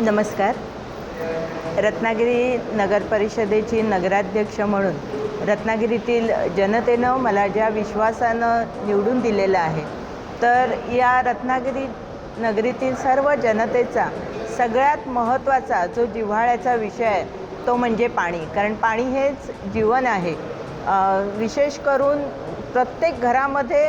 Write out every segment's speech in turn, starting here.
नमस्कार. रत्नागिरी नगर परिषदेची नगराध्यक्ष म्हणून रत्नागिरीतील जनतेनं मला ज्या विश्वासानं निवडून दिलेलं आहे, तर या रत्नागिरी नगरीतील सर्व जनतेचा सगळ्यात महत्त्वाचा जो जिव्हाळ्याचा विषय आहे तो म्हणजे पाणी. कारण पाणी हेच जीवन आहे. विशेष करून प्रत्येक घरामध्ये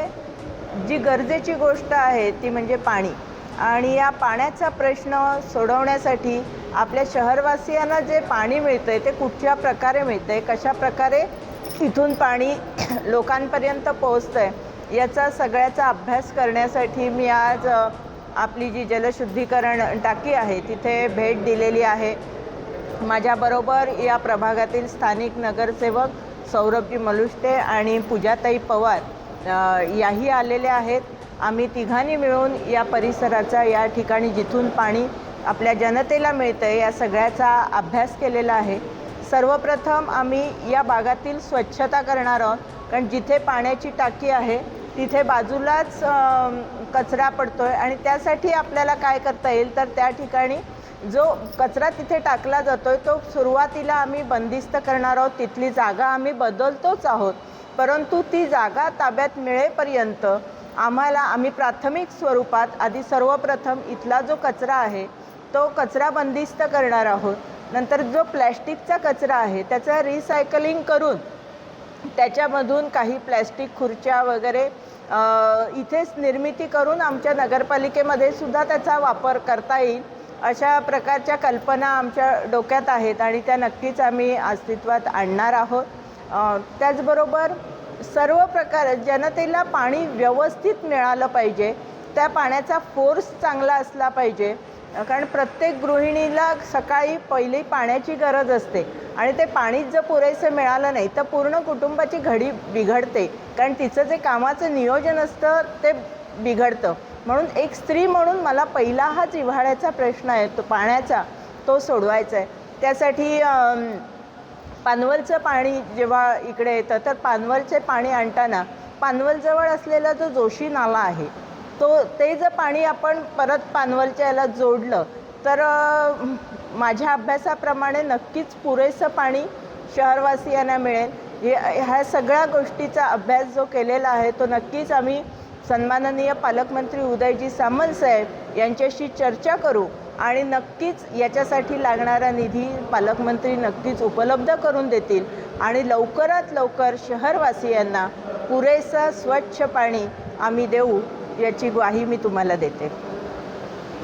जी गरजेची गोष्ट आहे ती म्हणजे पाणी. आणि या पाण्याचा प्रश्न सोडवण्यासाठी आपल्या शहरवासियांना जे पाणी मिळतं आहे ते कुठच्या प्रकारे मिळतं आहे, कशा प्रकारे इथून पाणी लोकांपर्यंत पोहोचतं आहे, याचा सगळ्याचा अभ्यास करण्यासाठी मी आज आपली जी जलशुद्धीकरण टाकी आहे तिथे भेट दिलेली आहे. माझ्याबरोबर या प्रभागातील स्थानिक नगरसेवक सौरभजी मलुष्टे आणि पूजाताई पवार याही आलेल्या आहेत. आम्ही तिघांनी मिळून या परिसराचा, या ठिकाणी जिथून पाणी आपल्या जनतेला मिळतं आहे, या सगळ्याचा अभ्यास केलेला आहे. सर्वप्रथम आम्ही या भागातील स्वच्छता करणार आहोत. कारण जिथे पाण्याची टाकी आहे तिथे बाजूलाच कचरा पडतो आहे आणि त्यासाठी आपल्याला काय करता येईल, तर त्या ठिकाणी जो कचरा तिथे टाकला जातो आहे तो सुरुवातीला आम्ही बंदिस्त करणार आहोत. तिथली जागा आम्ही बदलतोच आहोत, परंतु ती जागा ताब्यात मिळेपर्यंत आम्ही प्राथमिक स्वरूपात आधी सर्वप्रथम इथला जो कचरा आहे तो कचरा बंदिस्त करणार आहोत. नंतर जो प्लॅस्टिकचा कचरा आहे त्याचं रिसायकलिंग करून त्याच्यामधून काही प्लॅस्टिक खुर्च्या वगैरे इथेच निर्मिती करून आमच्या नगरपालिकेमध्ये सुद्धा त्याचा वापर करता येईल, अशा प्रकारच्या कल्पना आमच्या डोक्यात आहेत आणि त्या नक्कीच आम्ही अस्तित्वात आणणार आहोत. त्याचबरोबर सर्व प्रकार जनतेला पाणी व्यवस्थित मिळालं पाहिजे, त्या पाण्याचा फोर्स चांगला असला पाहिजे. कारण प्रत्येक गृहिणीला सकाळी पहिली पाण्याची गरज असते आणि ते पाणीच जर पुरेसं मिळालं नाही तर पूर्ण कुटुंबाची घडी बिघडते. कारण तिचं जे कामाचं नियोजन असतं ते बिघडतं. म्हणून एक स्त्री म्हणून मला पहिला हा जिव्हाळ्याचा प्रश्न आहे तो पाण्याचा, तो सोडवायचा आहे. त्यासाठी पानवलचं पाणी जेव्हा इकडे येतं तर पानवलचे पाणी आणताना पानवलजवळ असलेला जो जोशी नाला आहे ते जर पाणी आपण परत पानवलच्या याला जोडलं तर माझ्या अभ्यासाप्रमाणे नक्कीच पुरेसं पाणी शहरवासियांना मिळेल. ह्या सगळ्या गोष्टीचा अभ्यास जो केलेला आहे तो नक्कीच आम्ही सन्माननीय पालकमंत्री उदयजी सामंत साहेब यांच्याशी चर्चा करू आणि नक्कीच याच्यासाठी लागणारा निधी पालकमंत्री नक्कीच उपलब्ध करून देतील आणि लवकरात लवकर शहरवासियांना पुरेसं स्वच्छ पाणी आम्ही देऊ याची ग्वाही मी तुम्हाला देते.